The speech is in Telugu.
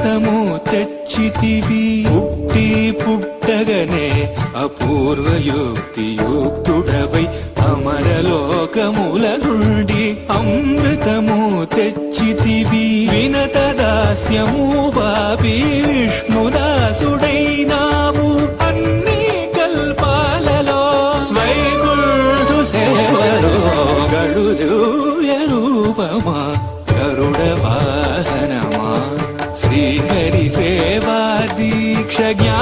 అమృతము తెచ్చితివి. పుట్టి పుట్టగనే అపూర్వయుక్తియుక్తుడవై అమరలోకముల నుండి అమృతము తెచ్చితివి. వినత దాస్యము బాపి విష్ణుదాసుడైనావు. అన్ని కల్పాలలో వైకుంఠు సేవలో గడుదివ్య రూపమా గరుడ వాహనమా శ్రీహరి సేవా దీక్ష జ్ఞా